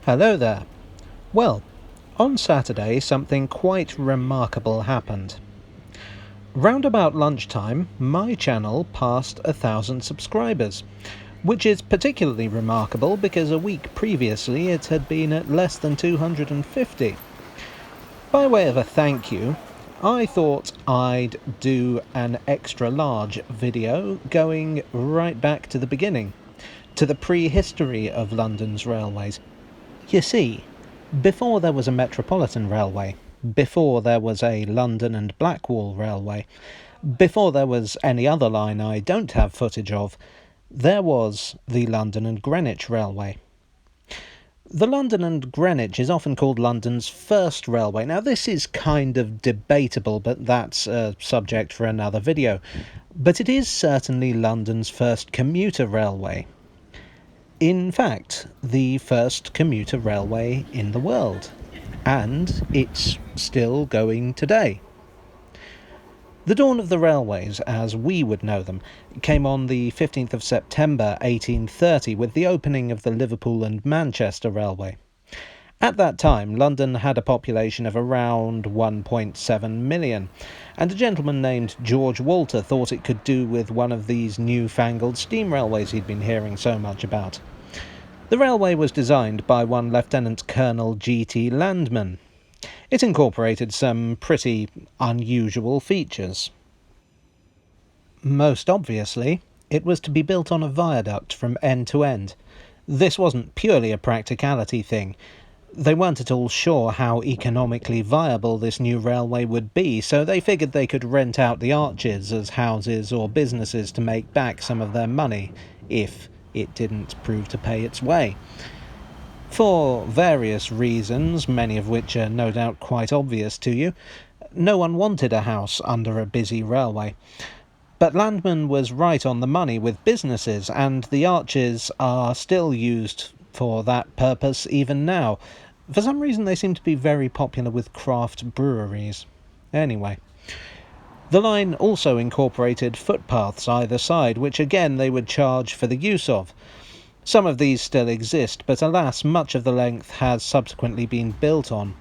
Hello there. Well, on Saturday something quite remarkable happened. Round about lunchtime, my channel passed 1,000 subscribers, which is particularly remarkable because a week previously it had been at less than 250. By way of a thank you, I thought I'd do an extra large video going right back to the beginning, to the prehistory of London's railways. You see, before there was a Metropolitan Railway, before there was a London and Blackwall Railway, before there was any other line I don't have footage of, there was the London and Greenwich Railway. The London and Greenwich is often called London's first railway. Now this is kind of debatable, but that's a subject for another video. But it is certainly London's first commuter railway. In fact, the first commuter railway in the world, and it's still going today. The dawn of the railways, as we would know them, came on the 15th of September 1830 with the opening of the Liverpool and Manchester Railway. At that time, London had a population of around 1.7 million, and a gentleman named George Walter thought it could do with one of these newfangled steam railways he'd been hearing so much about. The railway was designed by one Lieutenant Colonel G.T. Landman. It incorporated some pretty unusual features. Most obviously, it was to be built on a viaduct from end to end. This wasn't purely a practicality thing. They weren't at all sure how economically viable this new railway would be, so they figured they could rent out the arches as houses or businesses to make back some of their money, if it didn't prove to pay its way. For various reasons, many of which are no doubt quite obvious to you, no one wanted a house under a busy railway. But Landman was right on the money with businesses, and the arches are still used for that purpose even now. For some reason they seem to be very popular with craft breweries. Anyway, the line also incorporated footpaths either side, which again they would charge for the use of. Some of these still exist, but alas, much of the length has subsequently been built on.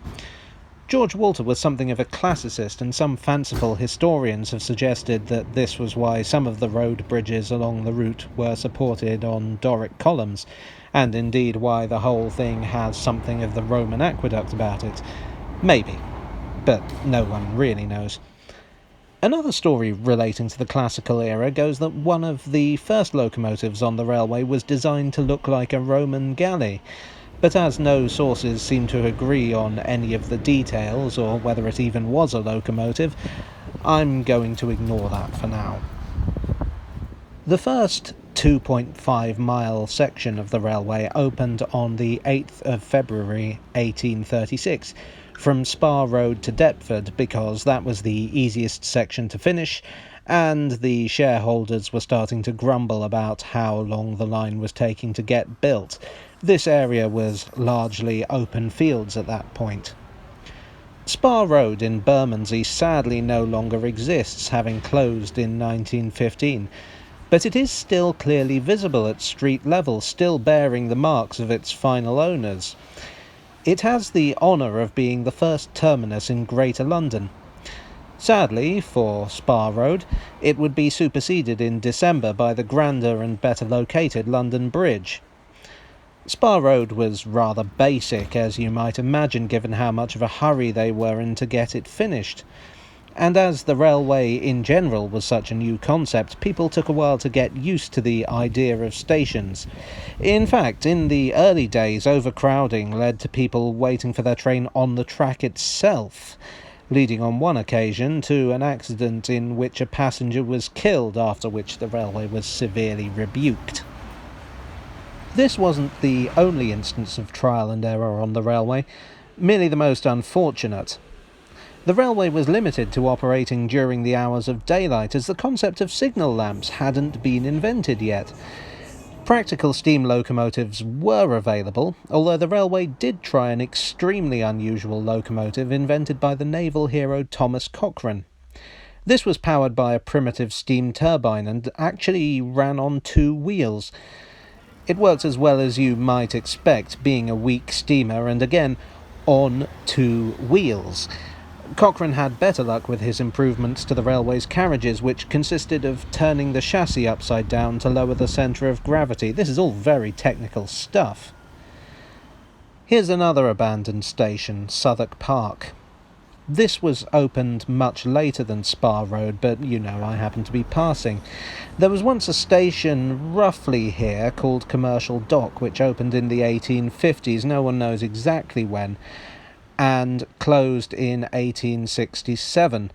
George Walter was something of a classicist, and some fanciful historians have suggested that this was why some of the road bridges along the route were supported on Doric columns, and indeed why the whole thing has something of the Roman aqueduct about it. Maybe, but no one really knows. Another story relating to the classical era goes that one of the first locomotives on the railway was designed to look like a Roman galley, but as no sources seem to agree on any of the details or whether it even was a locomotive, I'm going to ignore that for now. The first 2.5-mile section of the railway opened on the 8th of February 1836 from Spa Road to Deptford because that was the easiest section to finish, and the shareholders were starting to grumble about how long the line was taking to get built. This area was largely open fields at that point. Spa Road in Birmingzi sadly no longer exists, having closed in 1915, but it is still clearly visible at street level, still bearing the marks of its final owners. It has the honour of being the first terminus in Greater London. Sadly, for Spa Road, it would be superseded in December by the grander and better located London Bridge. Spa Road was rather basic, as you might imagine, given how much of a hurry they were in to get it finished. And as the railway in general was such a new concept, people took a while to get used to the idea of stations. In fact, in the early days, overcrowding led to people waiting for their train on the track itself, leading on one occasion to an accident in which a passenger was killed, after which the railway was severely rebuked. This wasn't the only instance of trial and error on the railway, merely the most unfortunate. The railway was limited to operating during the hours of daylight, as the concept of signal lamps hadn't been invented yet. Practical steam locomotives were available, although the railway did try an extremely unusual locomotive invented by the naval hero Thomas Cochrane. This was powered by a primitive steam turbine and actually ran on two wheels. It worked as well as you might expect, being a weak steamer and again on two wheels. Cochrane had better luck with his improvements to the railway's carriages, which consisted of turning the chassis upside down to lower the centre of gravity. This is all very technical stuff. Here's another abandoned station, Southwark Park. This was opened much later than Spa Road, but I happened to be passing. There was once a station roughly here called Commercial Dock, which opened in the 1850s, no one knows exactly when, and closed in 1867.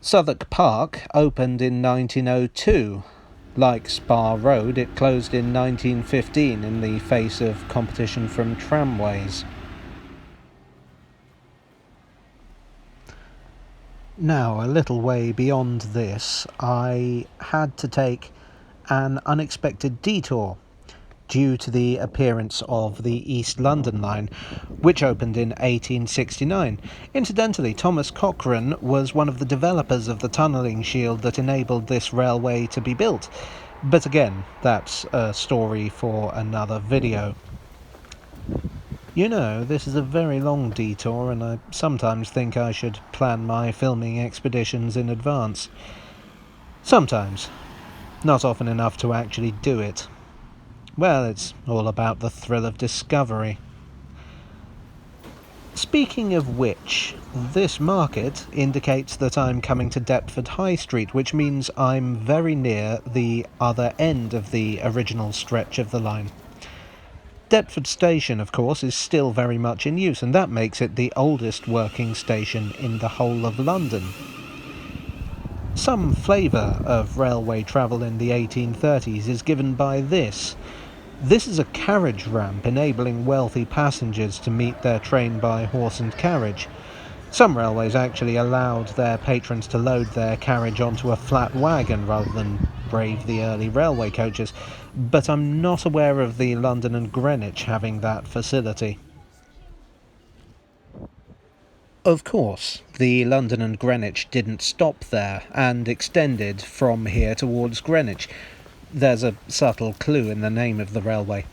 Southwark Park opened in 1902. Like Spa Road, it closed in 1915 in the face of competition from tramways. Now, a little way beyond this, I had to take an unexpected detour due to the appearance of the East London line, which opened in 1869. Incidentally, Thomas Cochrane was one of the developers of the tunnelling shield that enabled this railway to be built. But again, that's a story for another video. This is a very long detour, and I sometimes think I should plan my filming expeditions in advance. Sometimes. Not often enough to actually do it. Well, it's all about the thrill of discovery. Speaking of which, this market indicates that I'm coming to Deptford High Street, which means I'm very near the other end of the original stretch of the line. Deptford Station, of course, is still very much in use, and that makes it the oldest working station in the whole of London. Some flavour of railway travel in the 1830s is given by this. This is a carriage ramp enabling wealthy passengers to meet their train by horse and carriage. Some railways actually allowed their patrons to load their carriage onto a flat wagon rather than brave the early railway coaches, but I'm not aware of the London and Greenwich having that facility. Of course, the London and Greenwich didn't stop there and extended from here towards Greenwich. There's a subtle clue in the name of the railway.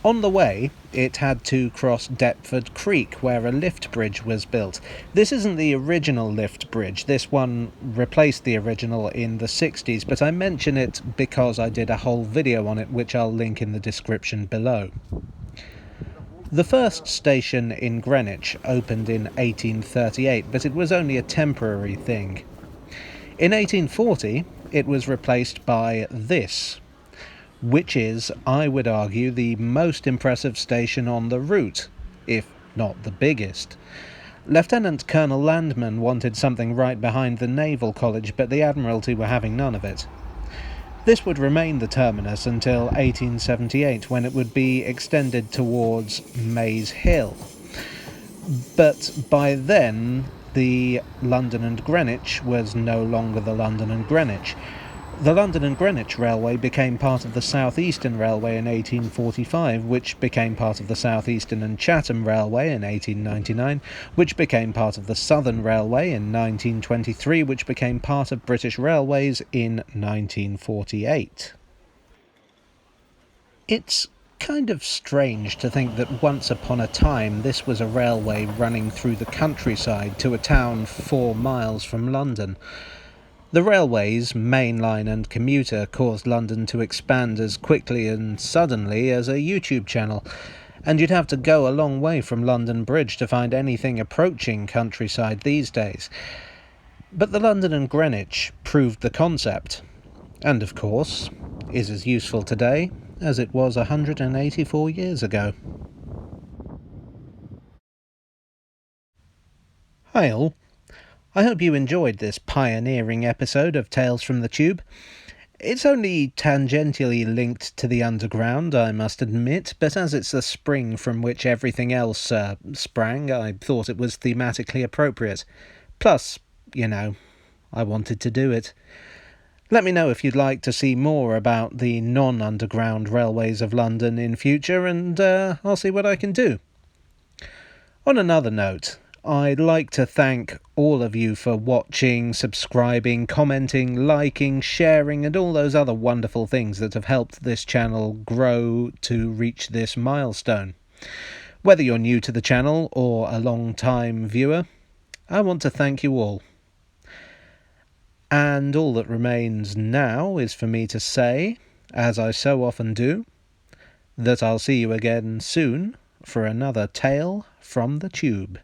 On the way, it had to cross Deptford Creek, where a lift bridge was built. This isn't the original lift bridge. This one replaced the original in the 60s, but I mention it because I did a whole video on it, which I'll link in the description below. The first station in Greenwich opened in 1838, but it was only a temporary thing. In 1840, it was replaced by this, which is, I would argue, the most impressive station on the route, if not the biggest. Lieutenant Colonel Landman wanted something right behind the Naval College, but the Admiralty were having none of it. This would remain the terminus until 1878, when it would be extended towards Maze Hill. But by then, the London and Greenwich was no longer the London and Greenwich. The London and Greenwich Railway became part of the South Eastern Railway in 1845, which became part of the South Eastern and Chatham Railway in 1899, which became part of the Southern Railway in 1923, which became part of British Railways in 1948. It's kind of strange to think that once upon a time this was a railway running through the countryside to a town 4 miles from London. The railways, main line and commuter, caused London to expand as quickly and suddenly as a YouTube channel, and you'd have to go a long way from London Bridge to find anything approaching countryside these days. But the London and Greenwich proved the concept, and of course, is as useful today as it was 184 years ago. Hi all. I hope you enjoyed this pioneering episode of Tales from the Tube. It's only tangentially linked to the underground, I must admit, but as it's the spring from which everything else sprang, I thought it was thematically appropriate. Plus, I wanted to do it. Let me know if you'd like to see more about the non-underground railways of London in future, and I'll see what I can do. On another note, I'd like to thank all of you for watching, subscribing, commenting, liking, sharing, and all those other wonderful things that have helped this channel grow to reach this milestone. Whether you're new to the channel or a long-time viewer, I want to thank you all. And all that remains now is for me to say, as I so often do, that I'll see you again soon for another tale from the tube.